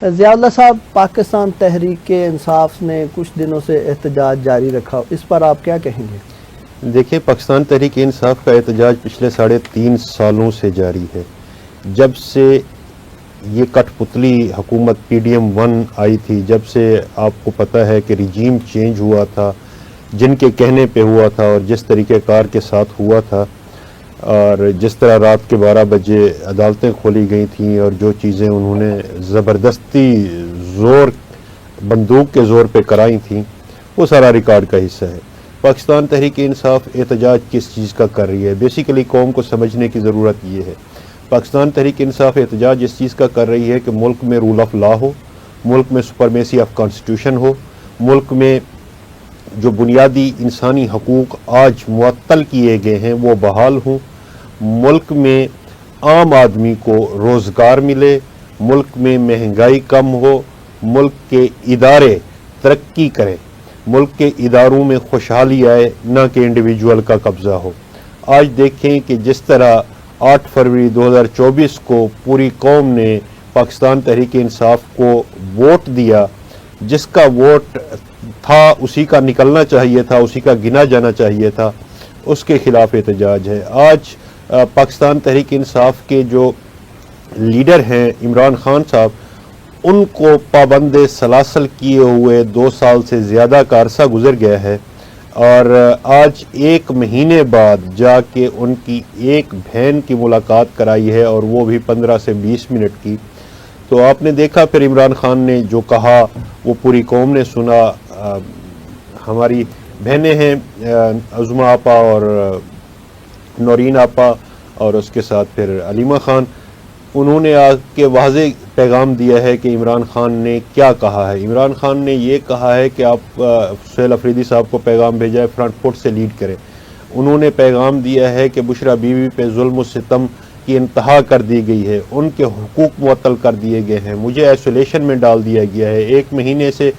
ضیاء اللہ صاحب، پاکستان تحریک انصاف نے کچھ دنوں سے احتجاج جاری رکھا، اس پر آپ کیا کہیں گے؟ دیکھیں، پاکستان تحریک انصاف کا احتجاج پچھلے 3.5 سالوں سے جاری ہے۔ جب سے یہ کٹ پتلی حکومت PDM-1 آئی تھی، جب سے آپ کو پتہ ہے کہ رجیم چینج ہوا تھا، جن کے کہنے پہ ہوا تھا اور جس طریقہ کار کے ساتھ ہوا تھا، اور جس طرح رات کے 12 بجے عدالتیں کھولی گئی تھیں اور جو چیزیں انہوں نے زبردستی بندوق کے زور پہ کرائی تھیں، وہ سارا ریکارڈ کا حصہ ہے۔ پاکستان تحریک انصاف احتجاج کس چیز کا کر رہی ہے؟ بیسیکلی قوم کو سمجھنے کی ضرورت یہ ہے۔ پاکستان تحریک انصاف احتجاج اس چیز کا کر رہی ہے کہ ملک میں رول آف لا ہو، ملک میں سپرمیسی آف کانسٹیٹیوشن ہو، ملک میں جو بنیادی انسانی حقوق آج معطل کیے گئے ہیں وہ بحال ہوں، ملک میں عام آدمی کو روزگار ملے، ملک میں مہنگائی کم ہو، ملک کے ادارے ترقی کریں، ملک کے اداروں میں خوشحالی آئے، نہ کہ انڈیویجول کا قبضہ ہو۔ آج دیکھیں کہ جس طرح 8 فروری 2024 کو پوری قوم نے پاکستان تحریک انصاف کو ووٹ دیا، جس کا ووٹ تھا اسی کا نکلنا چاہیے تھا، اسی کا گنا جانا چاہیے تھا، اس کے خلاف احتجاج ہے۔ آج پاکستان تحریک انصاف کے جو لیڈر ہیں عمران خان صاحب، ان کو پابند سلاسل کیے ہوئے 2 سال سے زیادہ کا عرصہ گزر گیا ہے، اور آج 1 مہینے بعد جا کے ان کی ایک بہن کی ملاقات کرائی ہے، اور وہ بھی 15 سے 20 منٹ کی۔ تو آپ نے دیکھا پھر عمران خان نے جو کہا وہ پوری قوم نے سنا۔ ہماری بہنیں ہیں عظمیٰ آپا اور نورین آپا، اور اس کے ساتھ پھر علیمہ خان، انہوں نے آ کے واضح پیغام دیا ہے کہ عمران خان نے کیا کہا ہے۔ عمران خان نے یہ کہا ہے کہ آپ سہیل افریدی صاحب کو پیغام بھیجا ہے فرنٹ فٹ سے لیڈ کریں۔ انہوں نے پیغام دیا ہے کہ بشرا بیوی پہ ظلم و ستم کی انتہا کر دی گئی ہے، ان کے حقوق معطل کر دیے گئے ہیں، مجھے آئسولیشن میں ڈال دیا گیا ہے، 1 مہینے سے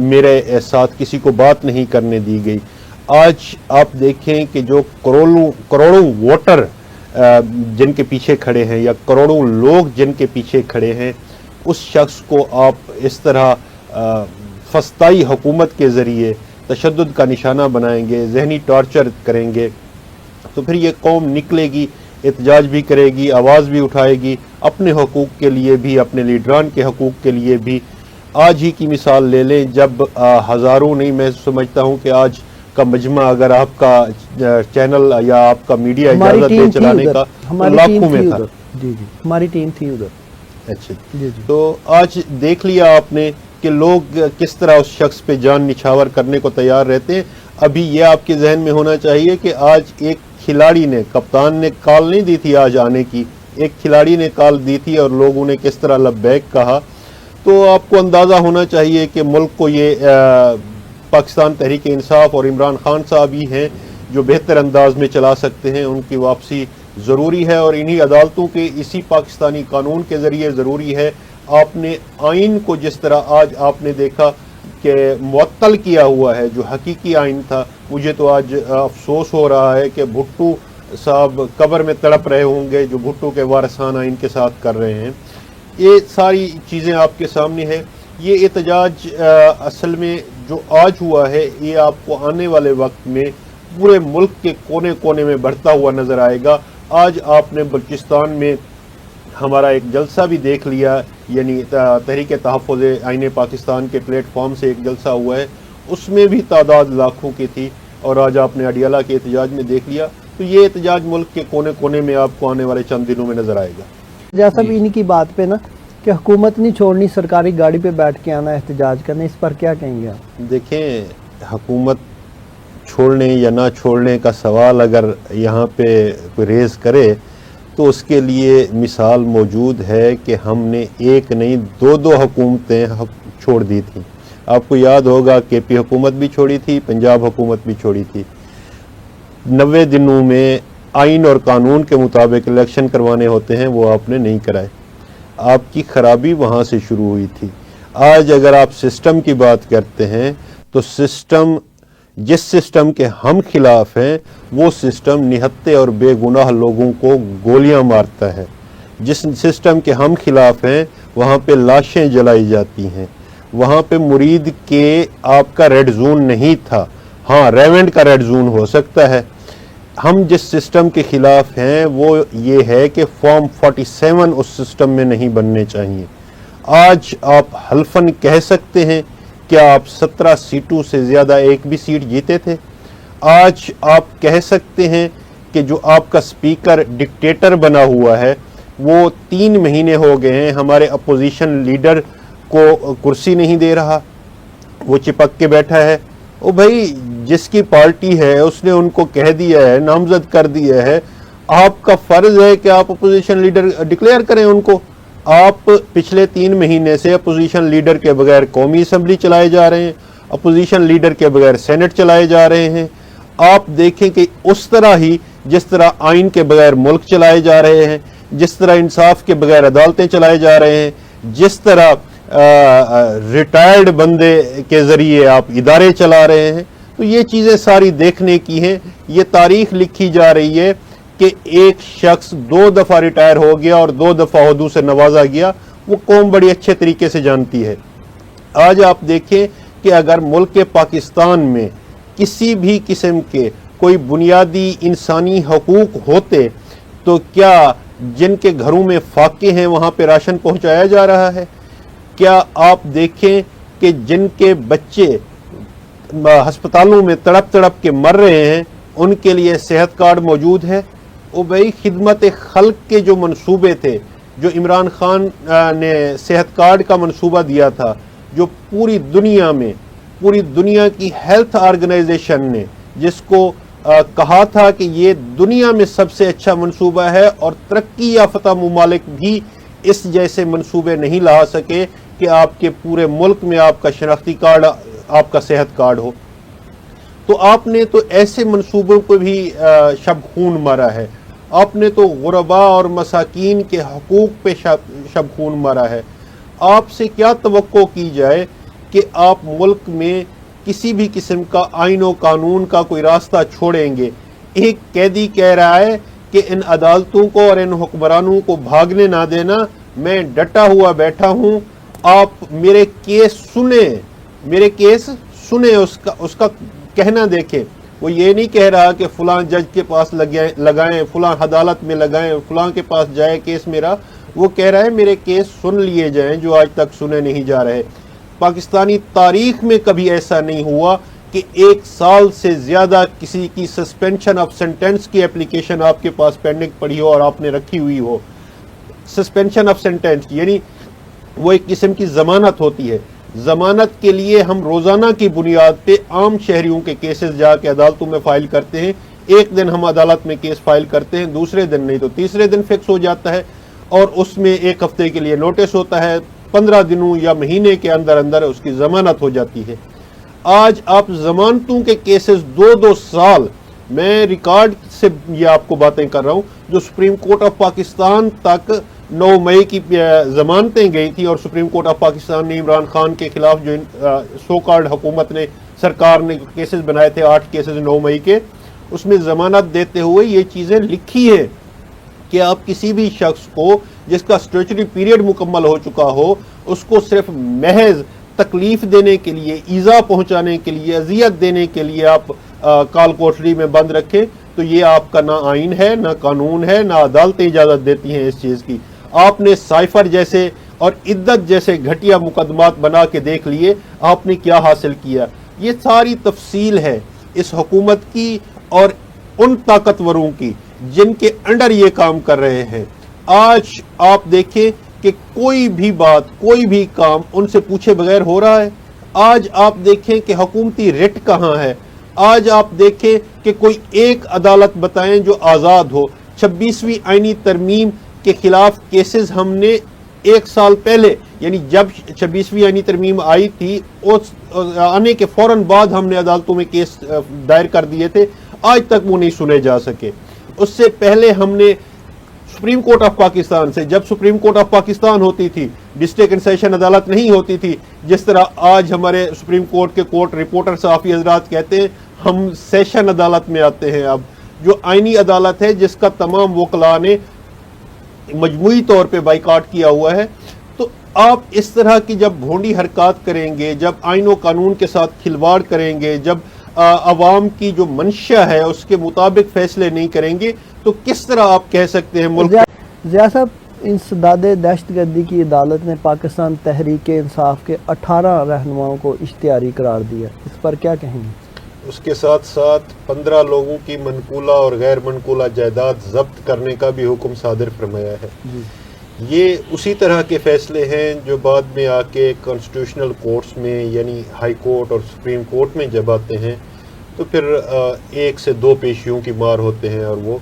میرے ساتھ کسی کو بات نہیں کرنے دی گئی۔ آج آپ دیکھیں کہ جو کروڑوں ووٹر جن کے پیچھے کھڑے ہیں، یا کروڑوں لوگ جن کے پیچھے کھڑے ہیں، اس شخص کو آپ اس طرح فسطائی حکومت کے ذریعے تشدد کا نشانہ بنائیں گے، ذہنی ٹارچر کریں گے، تو پھر یہ قوم نکلے گی، احتجاج بھی کرے گی، آواز بھی اٹھائے گی، اپنے حقوق کے لیے بھی، اپنے لیڈران کے حقوق کے لیے بھی۔ آج ہی کی مثال لے لیں، جب ہزاروں نہیں، میں سمجھتا ہوں کہ آج کا مجمع اگر آپ کا چینل یا آپ کا میڈیا اجازت دے چلانے کا، لاکھوں میں تھا۔ جی ہماری ٹیم تھی ادھر۔ اچھا، تو آج دیکھ لیا آپ نے کہ لوگ کس طرح اس شخص پہ جان نچھاور کرنے کو تیار رہتے ہیں۔ ابھی یہ آپ کے ذہن میں ہونا چاہیے کہ آج ایک کھلاڑی نے، کپتان نے کال نہیں دی تھی آج آنے کی، ایک کھلاڑی نے کال دی تھی اور لوگوں نے کس طرح لبیک کہا۔ تو آپ کو اندازہ ہونا چاہیے کہ ملک کو یہ پاکستان تحریک انصاف اور عمران خان صاحب ہی ہیں جو بہتر انداز میں چلا سکتے ہیں۔ ان کی واپسی ضروری ہے، اور انہی عدالتوں کے، اسی پاکستانی قانون کے ذریعے ضروری ہے۔ آپ نے آئین کو جس طرح آج آپ نے دیکھا کہ معطل کیا ہوا ہے، جو حقیقی آئین تھا، مجھے تو آج افسوس ہو رہا ہے کہ بھٹو صاحب قبر میں تڑپ رہے ہوں گے جو بھٹو کے وارثان آئین کے ساتھ کر رہے ہیں۔ یہ ساری چیزیں آپ کے سامنے ہیں۔ یہ احتجاج اصل میں جو آج ہوا ہے، یہ آپ کو آنے والے وقت میں پورے ملک کے کونے کونے میں بڑھتا ہوا نظر آئے گا۔ آج آپ نے بلوچستان میں ہمارا ایک جلسہ بھی دیکھ لیا، یعنی تحریک تحفظ آئین پاکستان کے پلیٹ فارم سے ایک جلسہ ہوا ہے، اس میں بھی تعداد لاکھوں کی تھی، اور آج آپ نے اڈیالہ کے احتجاج میں دیکھ لیا۔ تو یہ احتجاج ملک کے کونے کونے میں آپ کو آنے والے چند دنوں میں نظر آئے گا۔ جیسا بھی انہی کی بات پہ نا کہ حکومت نہیں چھوڑنی، سرکاری گاڑی پہ بیٹھ کے آنا احتجاج کرنے، اس پر کیا کہیں گے آپ؟ دیکھیں، حکومت چھوڑنے یا نہ چھوڑنے کا سوال اگر یہاں پہ کوئی ریز کرے تو اس کے لیے مثال موجود ہے کہ ہم نے 1 نہیں 2 حکومتیں چھوڑ دی تھیں۔ آپ کو یاد ہوگا KP حکومت بھی چھوڑی تھی، پنجاب حکومت بھی چھوڑی تھی۔ 90 دنوں میں آئین اور قانون کے مطابق الیکشن کروانے ہوتے ہیں، وہ آپ نے نہیں کرائے۔ آپ کی خرابی وہاں سے شروع ہوئی تھی۔ آج اگر آپ سسٹم کی بات کرتے ہیں تو سسٹم، جس سسٹم کے ہم خلاف ہیں، وہ سسٹم نہتے اور بے گناہ لوگوں کو گولیاں مارتا ہے۔ جس سسٹم کے ہم خلاف ہیں وہاں پہ لاشیں جلائی جاتی ہیں، وہاں پہ مرید کے آپ کا ریڈ زون نہیں تھا، ہاں ریونڈ کا ریڈ زون ہو سکتا ہے۔ ہم جس سسٹم کے خلاف ہیں وہ یہ ہے کہ فارم 47 اس سسٹم میں نہیں بننے چاہیے۔ آج آپ حلفاً کہہ سکتے ہیں کہ آپ 17 سیٹوں سے زیادہ ایک بھی سیٹ جیتے تھے؟ آج آپ کہہ سکتے ہیں کہ جو آپ کا سپیکر ڈکٹیٹر بنا ہوا ہے وہ 3 مہینے ہو گئے ہیں ہمارے اپوزیشن لیڈر کو کرسی نہیں دے رہا، وہ چپک کے بیٹھا ہے؟ او بھائی، جس کی پارٹی ہے اس نے ان کو کہہ دیا ہے، نامزد کر دیا ہے، آپ کا فرض ہے کہ آپ اپوزیشن لیڈر ڈکلیئر کریں ان کو۔ آپ پچھلے 3 مہینے سے اپوزیشن لیڈر کے بغیر قومی اسمبلی چلائے جا رہے ہیں، اپوزیشن لیڈر کے بغیر سینٹ چلائے جا رہے ہیں۔ آپ دیکھیں کہ اس طرح ہی جس طرح آئین کے بغیر ملک چلائے جا رہے ہیں، جس طرح انصاف کے بغیر عدالتیں چلائے جا رہے ہیں، جس طرح ریٹائرڈ بندے کے ذریعے آپ ادارے چلا رہے ہیں، تو یہ چیزیں ساری دیکھنے کی ہیں۔ یہ تاریخ لکھی جا رہی ہے کہ ایک شخص 2 دفعہ ریٹائر ہو گیا اور 2 دفعہ عہدوں سے نوازا گیا، وہ قوم بڑی اچھے طریقے سے جانتی ہے۔ آج آپ دیکھیں کہ اگر ملک پاکستان میں کسی بھی قسم کے کوئی بنیادی انسانی حقوق ہوتے تو کیا جن کے گھروں میں فاقے ہیں وہاں پہ راشن پہنچایا جا رہا ہے؟ کیا آپ دیکھیں کہ جن کے بچے ہسپتالوں میں تڑپ تڑپ کے مر رہے ہیں ان کے لیے صحت کارڈ موجود ہے؟ او بھائی، خدمت خلق کے جو منصوبے تھے، جو عمران خان نے صحت کارڈ کا منصوبہ دیا تھا، جو پوری دنیا میں پوری دنیا کی ہیلتھ آرگنائزیشن نے جس کو کہا تھا کہ یہ دنیا میں سب سے اچھا منصوبہ ہے اور ترقی یافتہ ممالک بھی اس جیسے منصوبے نہیں لا سکے کہ آپ کے پورے ملک میں آپ کا شناختی کارڈ، آپ کا صحت کارڈ ہو، تو آپ نے تو ایسے منصوبوں کو بھی شب خون مارا ہے۔ آپ نے تو غرباء اور مساکین کے حقوق پہ شب خون مارا ہے۔ آپ سے کیا توقع کی جائے کہ آپ ملک میں کسی بھی قسم کا آئین و قانون کا کوئی راستہ چھوڑیں گے؟ ایک قیدی کہہ رہا ہے کہ ان عدالتوں کو اور ان حکمرانوں کو بھاگنے نہ دینا، میں ڈٹا ہوا بیٹھا ہوں، آپ میرے کیس سنیں، میرے کیس سنیں، اس کا کہنا دیکھیں۔ وہ یہ نہیں کہہ رہا کہ فلاں جج کے پاس لگائیں، فلاں عدالت میں لگائیں، فلاں کے پاس جائے کیس میرا، وہ کہہ رہا ہے میرے کیس سن لیے جائیں جو آج تک سنے نہیں جا رہے۔ پاکستانی تاریخ میں کبھی ایسا نہیں ہوا کہ 1 سال سے زیادہ کسی کی سسپینشن آف سینٹنس کی اپلیکیشن آپ کے پاس پینڈنگ پڑی ہو اور آپ نے رکھی ہوئی ہو۔ سسپینشن آف سینٹنس یعنی وہ ایک قسم کی ضمانت ہوتی ہے۔ ضمانت کے لیے ہم روزانہ کی بنیاد پہ عام شہریوں کے کیسز جا کے عدالتوں میں فائل کرتے ہیں۔ ایک دن ہم عدالت میں کیس فائل کرتے ہیں، دوسرے دن نہیں تو تیسرے دن فکس ہو جاتا ہے، اور اس میں 1 ہفتے کے لیے نوٹس ہوتا ہے، 15 دنوں یا مہینے کے اندر اندر اس کی ضمانت ہو جاتی ہے۔ آج آپ ضمانتوں کے کیسز 2 سال، میں ریکارڈ سے یہ آپ کو باتیں کر رہا ہوں، جو سپریم کورٹ آف پاکستان تک 9 مئی کی ضمانتیں گئی تھی، اور سپریم کورٹ آف پاکستان نے عمران خان کے خلاف جو سو کارڈ حکومت نے، سرکار نے کیسز بنائے تھے 8 کیسز 9 مئی کے، اس میں ضمانت دیتے ہوئے یہ چیزیں لکھی ہیں کہ آپ کسی بھی شخص کو جس کا اسٹیچوری پیریڈ مکمل ہو چکا ہو، اس کو صرف محض تکلیف دینے کے لیے، ایذا پہنچانے کے لیے، اذیت دینے کے لیے آپ کال کوٹری میں بند رکھیں، تو یہ آپ کا نہ آئین ہے، نہ قانون ہے، نہ عدالتیں اجازت دیتی ہیں اس چیز کی۔ آپ نے سائفر جیسے اور عدت جیسے گھٹیا مقدمات بنا کے دیکھ لیے، آپ نے کیا حاصل کیا۔ یہ ساری تفصیل ہے اس حکومت کی اور ان طاقتوروں کی جن کے انڈر یہ کام کر رہے ہیں۔ آج آپ دیکھیں کہ کوئی بھی بات، کوئی بھی کام ان سے پوچھے بغیر ہو رہا ہے۔ آج آپ دیکھیں کہ حکومتی رٹ کہاں ہے۔ آج آپ دیکھیں کہ کوئی ایک عدالت بتائیں جو آزاد ہو۔ 26ویں آئینی ترمیم کے خلاف کیسز ہم نے 1 سال پہلے، یعنی جب 26ویں آئینی ترمیم آئی تھی، اس آنے کے فوراً بعد ہم نے عدالتوں میں کیس دائر کر دیے تھے، آج تک وہ نہیں سنے جا سکے۔ اس سے پہلے ہم نے سپریم کورٹ آف پاکستان سے، جب سپریم کورٹ آف پاکستان ہوتی تھی، ڈسٹرکٹ اینڈ سیشن عدالت نہیں ہوتی تھی، جس طرح آج ہمارے سپریم کورٹ کے کورٹ رپورٹر صحافی حضرات کہتے ہیں ہم سیشن عدالت میں آتے ہیں۔ اب جو آئینی عدالت ہے جس کا تمام وکلاء نے مجموعی طور پہ بائیکاٹ کیا ہوا ہے. تو آپ اس طرح کی جب بھونڈی حرکات کریں گے، جب آئین و قانون کے ساتھ کھلواڑ کریں گے، جب عوام کی جو منشا ہے اس کے مطابق فیصلے نہیں کریں گے، تو کس طرح آپ کہہ سکتے ہیں ملک. ضیاء صاحب، انسداد دہشت گردی کی عدالت نے پاکستان تحریک انصاف کے 18 رہنماؤں کو اشتہاری قرار دیا، اس پر کیا کہیں گے؟ اس کے ساتھ ساتھ 15 لوگوں کی منقولہ اور غیر منقولہ جائیداد ضبط کرنے کا بھی حکم صادر فرمایا ہے. یہ اسی طرح کے فیصلے ہیں جو بعد میں آ کے کانسٹیٹیوشنل کورٹس میں یعنی ہائی کورٹ اور سپریم کورٹ میں جب آتے ہیں تو پھر 1 سے 2 پیشیوں کی مار ہوتے ہیں، اور وہ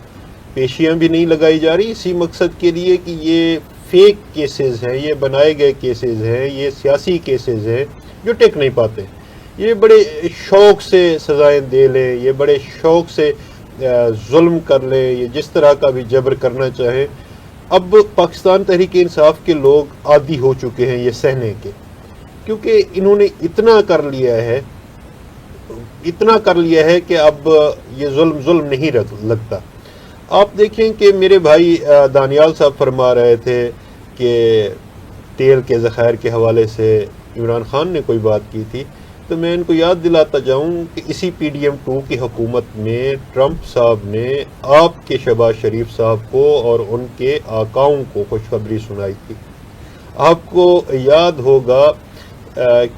پیشیاں بھی نہیں لگائی جا رہی اسی مقصد کے لیے کہ یہ فیک کیسز ہیں، یہ بنائے گئے کیسز ہیں، یہ سیاسی کیسز ہیں جو ٹک نہیں پاتے. یہ بڑے شوق سے سزائیں دے لیں، یہ بڑے شوق سے ظلم کر لیں، یہ جس طرح کا بھی جبر کرنا چاہیں. اب پاکستان تحریک انصاف کے لوگ عادی ہو چکے ہیں یہ سہنے کے، کیونکہ انہوں نے اتنا کر لیا ہے کہ اب یہ ظلم نہیں لگتا. آپ دیکھیں کہ میرے بھائی دانیال صاحب فرما رہے تھے کہ تیل کے ذخائر کے حوالے سے عمران خان نے کوئی بات کی تھی، تو میں ان کو یاد دلاتا جاؤں کہ اسی پی ڈی ایم 2 کی حکومت میں ٹرمپ صاحب نے آپ کے شہباز شریف صاحب کو اور ان کے آقاؤں کو خوشخبری سنائی تھی. آپ کو یاد ہوگا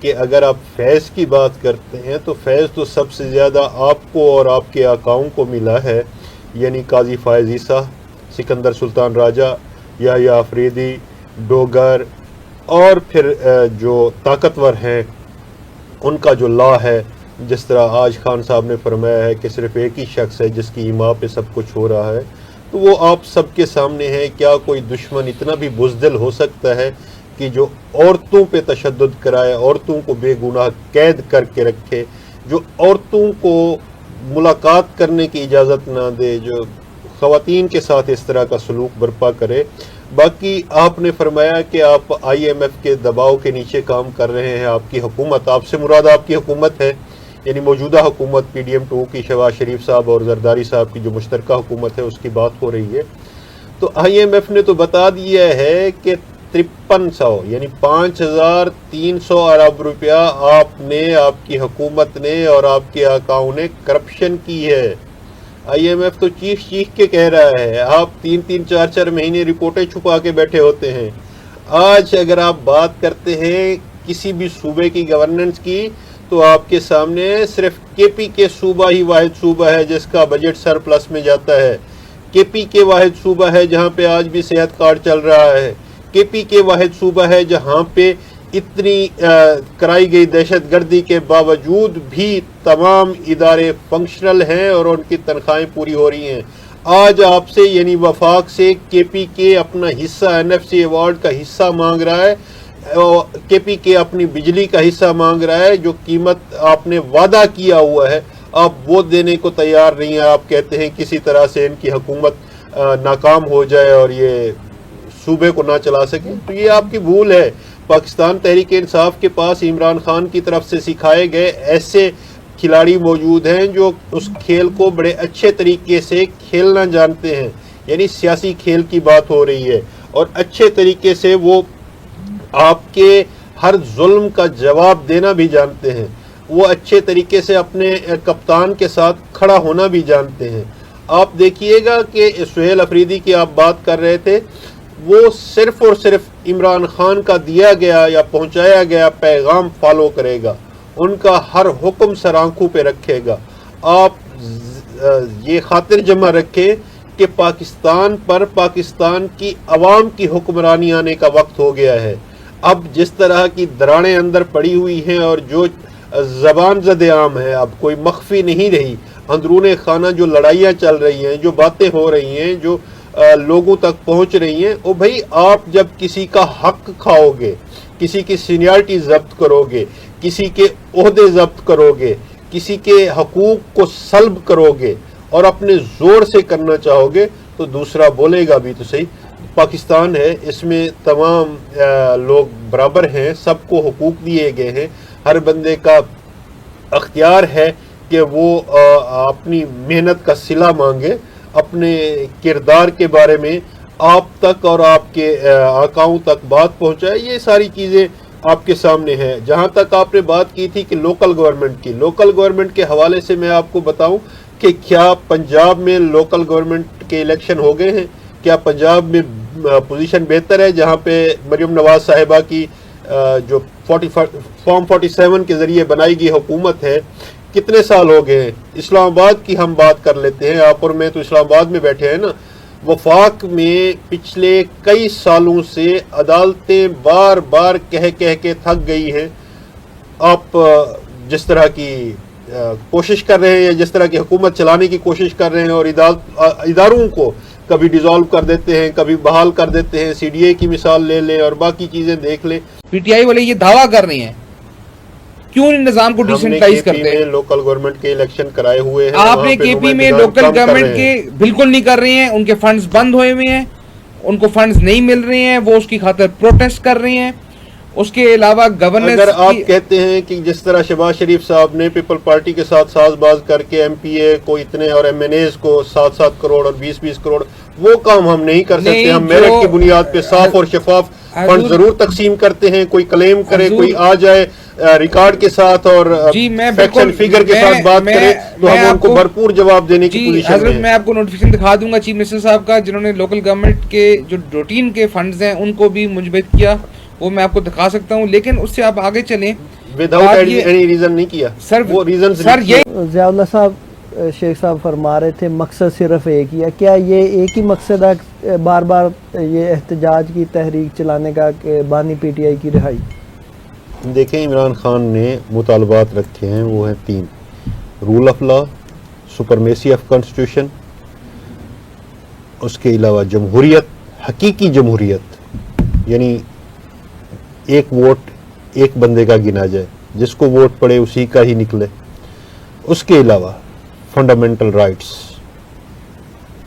کہ اگر آپ فیض کی بات کرتے ہیں تو فیض تو سب سے زیادہ آپ کو اور آپ کے آقاؤں کو ملا ہے، یعنی قاضی فائز عیسیٰ، سکندر سلطان راجہ، یحییٰ آفریدی، ڈوگر، اور پھر جو طاقتور ہیں ان کا جو لا ہے. جس طرح آج خان صاحب نے فرمایا ہے کہ صرف ایک ہی شخص ہے جس کی ایما پہ سب کچھ ہو رہا ہے، تو وہ آپ سب کے سامنے ہے. کیا کوئی دشمن اتنا بھی بزدل ہو سکتا ہے کہ جو عورتوں پہ تشدد کرائے، عورتوں کو بے گناہ قید کر کے رکھے، جو عورتوں کو ملاقات کرنے کی اجازت نہ دے، جو خواتین کے ساتھ اس طرح کا سلوک برپا کرے. باقی آپ نے فرمایا کہ آپ آئی ایم ایف کے دباؤ کے نیچے کام کر رہے ہیں. آپ کی حکومت، آپ سے مراد آپ کی حکومت ہے، یعنی موجودہ حکومت پی ڈی ایم 2 کی شہباز شریف صاحب اور زرداری صاحب کی جو مشترکہ حکومت ہے اس کی بات ہو رہی ہے. تو آئی ایم ایف نے تو بتا دیا ہے کہ 5300 یعنی 5300 ارب روپیہ آپ نے، آپ کی حکومت نے اور آپ کے آقاؤں نے کرپشن کی ہے. آئی ایم ایف تو چیخ کے کہہ رہا ہے. آپ 3 4 مہینے رپورٹیں چھپا کے بیٹھے ہوتے ہیں. آج اگر آپ بات کرتے ہیں کسی بھی صوبے کی گورننس کی تو آپ کے سامنے صرف کے پی کے صوبہ ہی واحد صوبہ ہے جس کا بجٹ سرپلس میں جاتا ہے. کے پی کے واحد صوبہ ہے جہاں پہ آج بھی صحت کارڈ چل رہا ہے. کے پی کے واحد صوبہ ہے جہاں پہ اتنی کرائی گئی دہشت گردی کے باوجود بھی تمام ادارے فنکشنل ہیں اور ان کی تنخواہیں پوری ہو رہی ہیں. آج آپ سے یعنی وفاق سے کے پی کے اپنا حصہ این ایف سی ایوارڈ کا حصہ مانگ رہا ہے. کے پی کے اپنی بجلی کا حصہ مانگ رہا ہے. جو قیمت آپ نے وعدہ کیا ہوا ہے آپ وہ دینے کو تیار نہیں ہیں. آپ کہتے ہیں کسی طرح سے ان کی حکومت ناکام ہو جائے اور یہ صوبے کو نہ چلا سکے. تو یہ آپ کی بھول ہے. پاکستان تحریک انصاف کے پاس عمران خان کی طرف سے سکھائے گئے ایسے کھلاڑی موجود ہیں جو اس کھیل کو بڑے اچھے طریقے سے کھیلنا جانتے ہیں. یعنی سیاسی کھیل کی بات ہو رہی ہے اور اچھے طریقے سے وہ آپ کے ہر ظلم کا جواب دینا بھی جانتے ہیں. وہ اچھے طریقے سے اپنے کپتان کے ساتھ کھڑا ہونا بھی جانتے ہیں. آپ دیکھیے گا کہ سہیل افریدی کی آپ بات کر رہے تھے، وہ صرف اور صرف عمران خان کا دیا گیا یا پہنچایا گیا پیغام فالو کرے گا، ان کا ہر حکم سر آنکھوں پہ رکھے گا. آپ یہ خاطر جمع رکھیں کہ پاکستان پر پاکستان کی عوام کی حکمرانی آنے کا وقت ہو گیا ہے. اب جس طرح کی دراڑیں اندر پڑی ہوئی ہیں اور جو زبان زد عام ہے اب کوئی مخفی نہیں رہی. اندرون خانہ جو لڑائیاں چل رہی ہیں، جو باتیں ہو رہی ہیں، جو لوگوں تک پہنچ رہی ہیں، او بھائی آپ جب کسی کا حق کھاؤ گے، کسی کی سینیارٹی ضبط کرو گے، کسی کے عہدے ضبط کرو گے، کسی کے حقوق کو سلب کرو گے اور اپنے زور سے کرنا چاہو گے تو دوسرا بولے گا بھی تو صحیح. پاکستان ہے، اس میں تمام لوگ برابر ہیں، سب کو حقوق دیے گئے ہیں. ہر بندے کا اختیار ہے کہ وہ اپنی محنت کا صلہ مانگے. اپنے کردار کے بارے میں آپ تک اور آپ کے آقاؤں تک بات پہنچائے، یہ ساری چیزیں آپ کے سامنے ہیں۔ جہاں تک آپ نے بات کی تھی کہ لوکل گورنمنٹ کے حوالے سے میں آپ کو بتاؤں کہ کیا پنجاب میں لوکل گورنمنٹ کے الیکشن ہو گئے ہیں؟ کیا پنجاب میں پوزیشن بہتر ہے؟ جہاں پہ مریم نواز صاحبہ کی جو فارم 47 کے ذریعے بنائی گئی حکومت ہے، کتنے سال ہو گئے ہیں؟ اسلام آباد کی ہم بات کر لیتے ہیں، آپ اور میں تو اسلام آباد میں بیٹھے ہیں نا۔ وفاق میں پچھلے کئی سالوں سے عدالتیں بار بار کہہ کے تھک گئی ہیں۔ آپ جس طرح کی کوشش کر رہے ہیں یا جس طرح کی حکومت چلانے کی کوشش کر رہے ہیں، اور اداروں کو کبھی ڈیزالو کر دیتے ہیں، کبھی بحال کر دیتے ہیں، سی ڈی اے کی مثال لے لیں اور باقی چیزیں دیکھ لیں۔ پی ٹی آئی والے یہ دعویٰ کر رہے ہیں، کیوں ان نظام کو ڈیسنٹرلائز کرتے ہیں؟ ہم نے کے پی میں لوکل گورنمنٹ کے الیکشن کرائے ہوئے ہیں، آپ نے کے پی میں لوکل گورنمنٹ کے بالکل نہیں کر رہے ہیں، ان کے فنڈز بند ہوئے ہوئے ہیں، ان کو فنڈز نہیں مل رہے ہیں، وہ اس کی خاطر پروٹیسٹ کر رہے ہیں۔ اس کے علاوہ گورننس، اگر آپ کہتے ہیں کہ جس طرح شہباز شریف صاحب نے پیپل پارٹی کے ساتھ ساز باز کر کے ایم پی اے کو اتنے اور ایم این ایز کو 7 کروڑ اور 20 کروڑ، وہ کام ہم نہیں کر سکتے۔ ہم میرٹ کی بنیاد پہ صاف اور شفاف فنڈ ضرور تقسیم کرتے ہیں۔ کوئی کلیم کرے، کوئی آ جائے ریکارڈ کے ساتھ اور فیکشن فیگر کے ساتھ بات کرے تو ہم ان کو بھرپور جواب دینے کی پوزیشن میں ہیں۔ میں آپ کو نوٹیفیکیشن دکھا دوں گا چیف منسٹر صاحب کا، جنہوں نے لوکل گورنمنٹ کے جو روٹین کے فنڈز ہیں ان کو بھی منجمد کیا، وہ میں آپ کو دکھا سکتا ہوں۔ لیکن اس سے آپ آگے چلیں، وداؤٹ اینی ریزن نہیں کیا وہ ریزن سر یہ ضیاء اللہ صاحب، شیخ صاحب فرما رہے تھے مقصد صرف ایک ہی ہے، کیا یہ ایک ہی مقصد ہے بار بار یہ احتجاج کی تحریک چلانے کا کہ بانی پی ٹی آئی کی رہائی؟ دیکھیں، عمران خان نے مطالبات رکھے ہیں، وہ ہیں 3: rule of law, supremacy of constitution, اس کے علاوہ جمہوریت، حقیقی جمہوریت، یعنی ایک ووٹ ایک بندے کا گنا جائے، جس کو ووٹ پڑے اسی کا ہی نکلے، اس کے علاوہ فنڈامنٹل رائٹس۔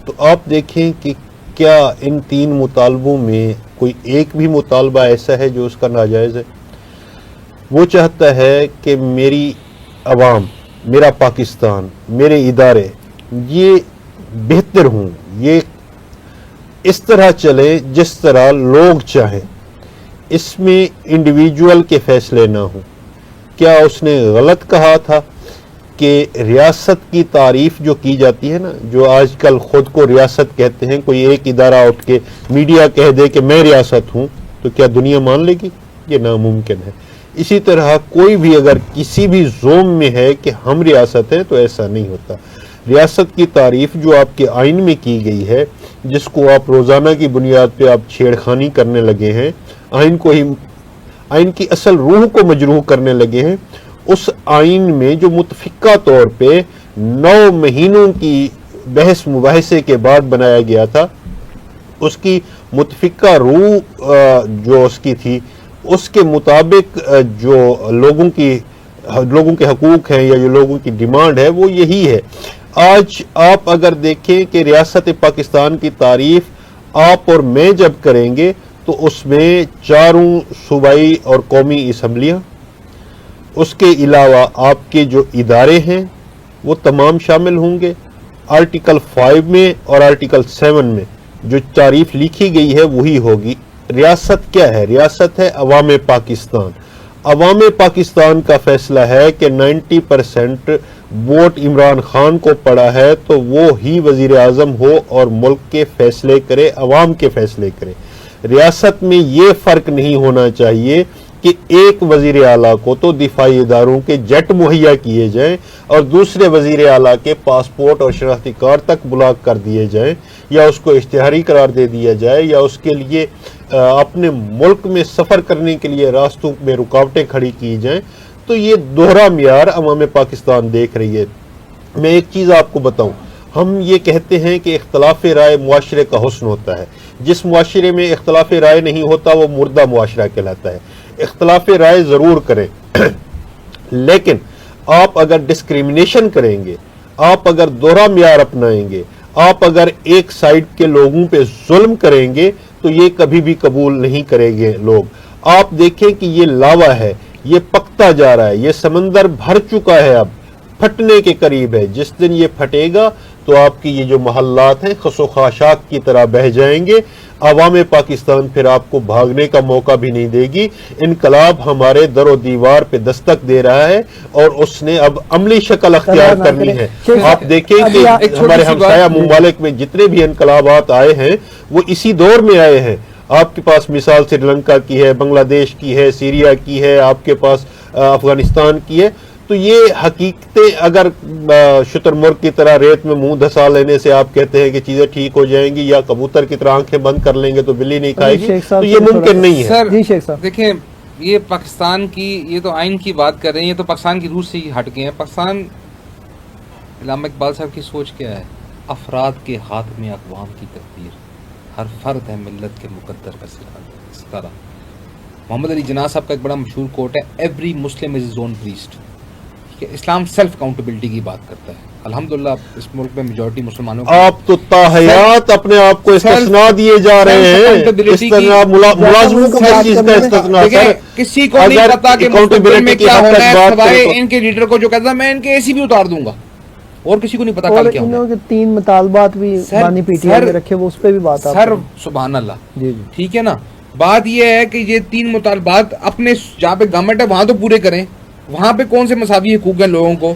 تو آپ دیکھیں کہ کیا ان 3 مطالبوں میں کوئی ایک بھی مطالبہ ایسا ہے جو اس کا ناجائز ہے؟ وہ چاہتا ہے کہ میری عوام، میرا پاکستان، میرے ادارے یہ بہتر ہوں، یہ اس طرح چلے جس طرح لوگ چاہیں، اس میں انڈیویجول کے فیصلے نہ ہوں۔ کیا اس نے غلط کہا تھا کہ ریاست کی تعریف جو کی جاتی ہے نا، جو آج کل خود کو ریاست کہتے ہیں، کوئی ایک ادارہ اٹھ کے میڈیا کہہ دے کہ میں ریاست ہوں، تو کیا دنیا مان لے گی؟ یہ ناممکن ہے۔ اسی طرح کوئی بھی اگر کسی بھی زوم میں ہے کہ ہم ریاست ہیں، تو ایسا نہیں ہوتا۔ ریاست کی تعریف جو آپ کے آئین میں کی گئی ہے، جس کو آپ روزانہ کی بنیاد پہ آپ چھیڑ خانی کرنے لگے ہیں، آئین کی اصل روح کو مجروح کرنے لگے ہیں، اس آئین میں جو متفقہ طور پہ 9 مہینوں کی بحث مباحثے کے بعد بنایا گیا تھا، اس کی متفقہ روح جو اس کی تھی، اس کے مطابق جو لوگوں کے حقوق ہیں یا جو لوگوں کی ڈیمانڈ ہے وہ یہی ہے۔ آج آپ اگر دیکھیں کہ ریاست پاکستان کی تعریف آپ اور میں جب کریں گے تو اس میں 4 صوبائی اور قومی اسمبلیاں، اس کے علاوہ آپ کے جو ادارے ہیں وہ تمام شامل ہوں گے۔ آرٹیکل 5 میں اور آرٹیکل 7 میں جو تعریف لکھی گئی ہے وہی ہوگی۔ ریاست کیا ہے؟ ریاست ہے عوام پاکستان۔ عوام پاکستان کا فیصلہ ہے کہ 90% ووٹ عمران خان کو پڑا ہے تو وہ ہی وزیر اعظم ہو اور ملک کے فیصلے کرے، عوام کے فیصلے کرے۔ ریاست میں یہ فرق نہیں ہونا چاہیے کہ ایک وزیر اعلیٰ کو تو دفاعی اداروں کے جیٹ مہیا کیے جائیں اور دوسرے وزیر اعلیٰ کے پاسپورٹ اور شناختی کارڈ تک بلاک کر دیے جائیں، یا اس کو اشتہاری قرار دے دیا جائے، یا اس کے لیے اپنے ملک میں سفر کرنے کے لیے راستوں میں رکاوٹیں کھڑی کی جائیں۔ تو یہ دوہرا معیار عوام پاکستان دیکھ رہی ہے۔ میں ایک چیز آپ کو بتاؤں، ہم یہ کہتے ہیں کہ اختلاف رائے معاشرے کا حسن ہوتا ہے۔ جس معاشرے میں اختلاف رائے نہیں ہوتا وہ مردہ معاشرہ کہلاتا ہے۔ اختلاف رائے ضرور کریں، لیکن آپ اگر ڈسکریمنیشن کریں گے، آپ اگر دوہرا معیار اپنائیں گے، آپ اگر ایک سائیڈ کے لوگوں پہ ظلم کریں گے تو یہ کبھی بھی قبول نہیں کریں گے لوگ۔ آپ دیکھیں کہ یہ لاوا ہے، یہ پکتا جا رہا ہے، یہ سمندر بھر چکا ہے، اب پھٹنے کے قریب ہے۔ جس دن یہ پھٹے گا تو آپ کی یہ جو محلات ہیں خس و خاشاک کی طرح بہہ جائیں گے۔ عوام پاکستان پھر آپ کو بھاگنے کا موقع بھی نہیں دے گی. انقلاب ہمارے در و دیوار پہ دستک دے رہا ہے اور اس نے اب عملی شکل اختیار کرنی ہے. آپ دیکھیں کہ ہمارے ہمسایہ ممالک میں جتنے بھی انقلابات آئے ہیں وہ اسی دور میں آئے ہیں. آپ کے پاس مثال سری لنکا کی ہے, بنگلہ دیش کی ہے, سیریا کی ہے, آپ کے پاس افغانستان کی ہے. تو یہ حقیقتیں اگر شتر مرغ کی طرح ریت میں منہ دھسا لینے سے آپ کہتے ہیں کہ چیزیں ٹھیک ہو جائیں گی, یا کبوتر کی طرح آنکھیں بند کر لیں گے تو بلی نہیں کھائے گی, تو یہ ممکن نہیں ہے. سر جی شیخ صاحب دیکھیں, یہ پاکستان کی, یہ تو آئین کی بات کر رہے ہیں, یہ تو پاکستان کی روح سے ہی ہٹ گئے ہیں. پاکستان, علامہ اقبال صاحب کی سوچ کیا ہے؟ افراد کے ہاتھ میں اقوام کی تقدیر, ہر فرد ہے ملت کے مقدر کا ستارہ. محمد علی جناح صاحب کا ایک بڑا مشہور کوٹ ہے, every Muslim is his own priest. Islam self accountability کی بات کرتا ہے. الحمدللہ اس ملک میں میجورٹی مسلمانوں آپ تو تاحیات اپنے آپ کو استثناء دیے جا رہے ہیں. ملازموں کو کس چیز کا استثناء؟ کسی کو نہیں پتا کہ مستقبل میں کیا ہونا ہے, سوائے ان کے لیڈر کو جو کہتا ہے میں ان کے اے سی بھی اتار دوں گا, اور کسی کو نہیں پتا کل کیا ہونا ہے. انہوں کے 3 مطالبات بھی بانی پی ٹی آئی میں رکھے, وہ اس پہ بھی بات سر سبحان اللہ. جی جی ٹھیک ہے نا, بات یہ ہے کہ یہ 3 مطالبات اپنے جہاں پہ گورنمنٹ ہے وہاں تو پورے کریں. وہاں پہ کون سے مساوی حقوق ہیں لوگوں کو,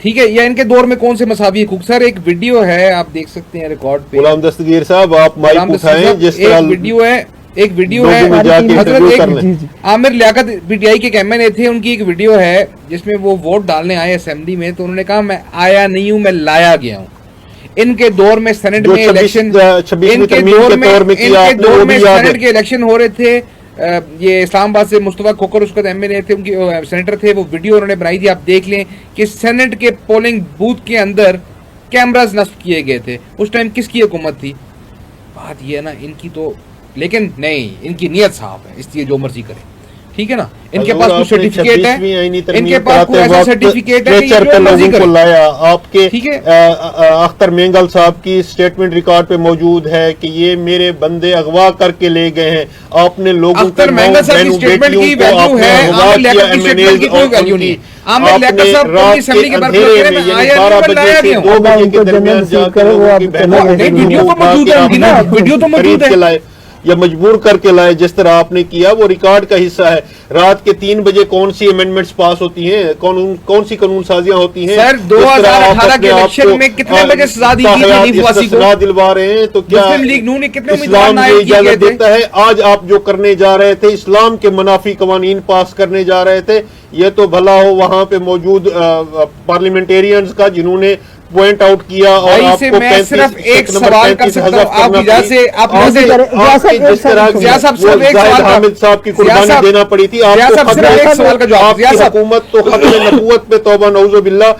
ٹھیک ہے, یا ان کے دور میں کون سے مساوی حقوق؟ سر ایک ویڈیو ہے, آپ دیکھ سکتے ہیں ریکارڈ پہ. غلام دستگیر صاحب آپ مائک اٹھائیں. جس طرح ایک ویڈیو ہے حضرت Aamir Liaquat P T I کے ایم این اے تھے, ان کی ایک ویڈیو ہے جس میں وہ ووٹ ڈالنے آئے اسمبلی میں, تو انہوں نے کہا میں آیا نہیں ہوں, میں لایا گیا ہوں. ان کے دور میں سینٹ میں الیکشن, ان کے دور میں سینٹ کے الیکشن ہو رہے تھے. یہ اسلام آباد سے مصطفیٰ کھوکر اس کا ایم این اے تھے, ان کی سینیٹر تھے. وہ ویڈیو انہوں نے بنائی تھی, آپ دیکھ لیں کہ سینٹ کے پولنگ بوتھ کے اندر کیمراز نصب کیے گئے تھے. اس ٹائم کس کی حکومت تھی؟ بات یہ ہے نا, ان کی تو, لیکن نہیں, ان کی نیت صاف ہے, اس لیے جو مرضی کرے. ٹھیک ہے نا, ان کے پاس کوئی سرٹیفکیٹ ہے, ان کے پاس کوئی ایسا سرٹیفکیٹ ہے کہ جو مرضی کرے. آپ کے اختر مینگل صاحب کی سٹیٹمنٹ ریکارڈ پہ موجود ہے کہ یہ میرے بندے اغوا کر کے لے گئے ہیں. آپ نے لوگوں اختر مینگل صاحب کی سٹیٹمنٹ کی ویلیو ہے, عامر لیاقت کی سٹیٹمنٹ کی کوئی ویلیو نہیں. عامر لیاقت صاحب کو اسمبلی کے برخلاف میں آیا نہیں, میں لایا گیا ہوں. 2 بجے کے درمیان جا کر ویڈیو تو موجود ہے, ویڈیو تو موجود ہے, یا مجبور کر کے لائے جس طرح آپ نے کیا, وہ ریکارڈ کا حصہ ہے. رات کے 3 بجے کون سی امینڈمنٹس پاس ہوتی ہیں, کون سی قانون سازیاں ہوتی ہیں. سر 2018 کے الیکشن میں کتنے بجے سزا دی گئی تھی نفواسی کو, سزا دلوا رہے ہیں, تو کیا مسلم لیگ نون نے کتنے اسلام یہ اجازت دیتا ہے؟ آج آپ جو کرنے جا رہے تھے, اسلام کے منافی قوانین پاس کرنے جا رہے تھے. یہ تو بھلا ہو وہاں پہ موجود پارلیمنٹیرینز کا جنہوں نے پوائنٹ آؤٹ کیا, اور آپ کو میں صرف ایک سوال کر سکتا ہوں آپ کی جہاں سے, آپ جس طرح زاہد حامد صاحب کی قربانی دینا پڑی تھی, آپ کی حکومت تو ختم نبوت پہ توبہ نعوذ باللہ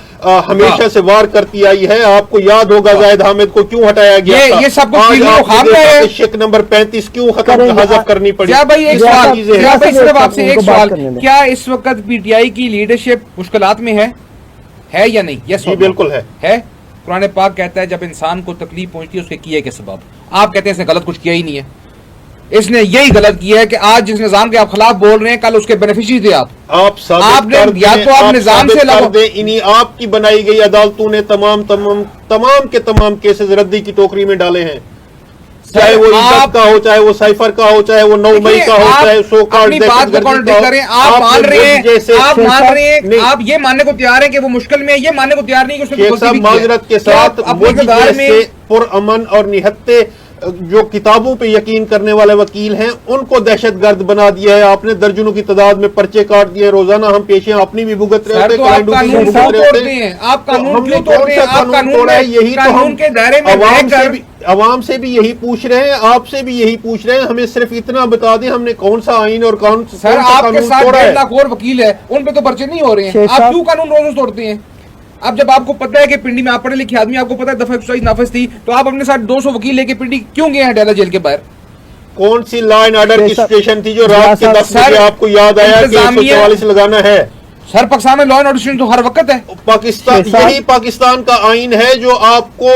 ہمیشہ سے وار کرتی آئی ہے. آپ کو یاد ہوگا زاہد حامد کو کیوں ہٹایا گیا تھا, یہ سب کچھ شک نمبر 35 کیوں حذف کرنی پڑی. صرف آپ سے ایک سوال, کیا اس وقت پی ٹی آئی کی لیڈرشپ مشکلات میں ہے یا نہیں؟ یس جی بالکل ہے. قرآن پاک کہتا ہے جب انسان کو تکلیف پہنچتی ہے اس کے کیے کے سبب. آپ کہتے ہیں اس نے غلط کچھ کیا ہی نہیں ہے, اس نے یہی غلط کیا ہے کہ آج جس نظام کے آپ خلاف بول رہے ہیں کل اس کے بینیفیشری تھے آپ نے, یا تو آپ نظام سے لگو دیں. انہی آپ کی بنائی گئی عدالتوں نے تمام کے تمام کیسز ردی کی ٹوکری میں ڈالے ہیں, چاہے وہ عزت کا ہو, چاہے وہ سائفر کا ہو, چاہے وہ 9 مئی کا ہو, چاہے سو کارڈ آپ مان رہے ہیں, آپ یہ ماننے کو تیار ہیں کہ وہ مشکل میں ہے, یہ ماننے کو تیار نہیں کہ شیخ صاحب معذرت کے ساتھ مودی جیسے پرامن اور نہتے جو کتابوں پہ یقین کرنے والے وکیل ہیں ان کو دہشت گرد بنا دیا ہے. آپ نے درجنوں کی تعداد میں پرچے کاٹ دیے, روزانہ ہم پیشیاں اپنی بھی بھگت رہے تھے. آپ قانون کیوں توڑتے ہیں؟ آپ قانون کے دائرے میں عوام سے بھی یہی پوچھ رہے ہیں, آپ سے بھی یہی پوچھ رہے ہیں, ہمیں صرف اتنا بتا دیں ہم نے کون سا آئین اور کون سا قانون. سر آپ کے ساتھ 1.5 لاکھ اور وکیل ہے, ان پہ تو پرچے نہیں ہو رہے ہیں, آپ کیوں قانون روز توڑتے ہیں؟ اب جب آپ کو پتا ہے کہ پنڈی میں آپ پڑھے لکھے آدمی, آپ کو پتا ہے دفعہ 127 نافذ تھی, تو آپ اپنے ساتھ 200 وکیل لے کے پنڈی کیوں گئے ہیں ڈیلا جیل کے باہر؟ کون سی لا اینڈ آرڈر کی سچویشن تھی جو رات کے 10 بجے آپ کو یاد آیا کہ 144 لگانا ہے؟ سر پاکستان میں لا اینڈ آرڈر تو ہر وقت ہے. یہی پاکستان کا آئین ہے جو آپ کو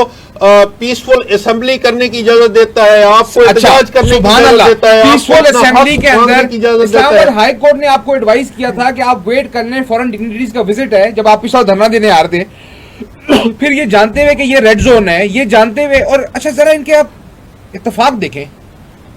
پیسفل اسمبلی کرنے کی اجازت دیتا ہے, آپ کو احتجاج کرنے کی اجازت دیتا ہے. پیسفل اسمبلی کے اندر اسلام آباد ہائی کورٹ نے آپ کو ایڈوائز کیا تھا کہ آپ ویٹ کر لیں, فورن ڈگنیٹریز کا وزٹ ہے, جب آپ پچھلا دھرنا دینے آ رہے تھے, پھر یہ جانتے ہوئے کہ یہ ریڈ زون ہے, یہ جانتے ہوئے. اور اچھا ذرا ان کے آپ اتفاق دیکھیں,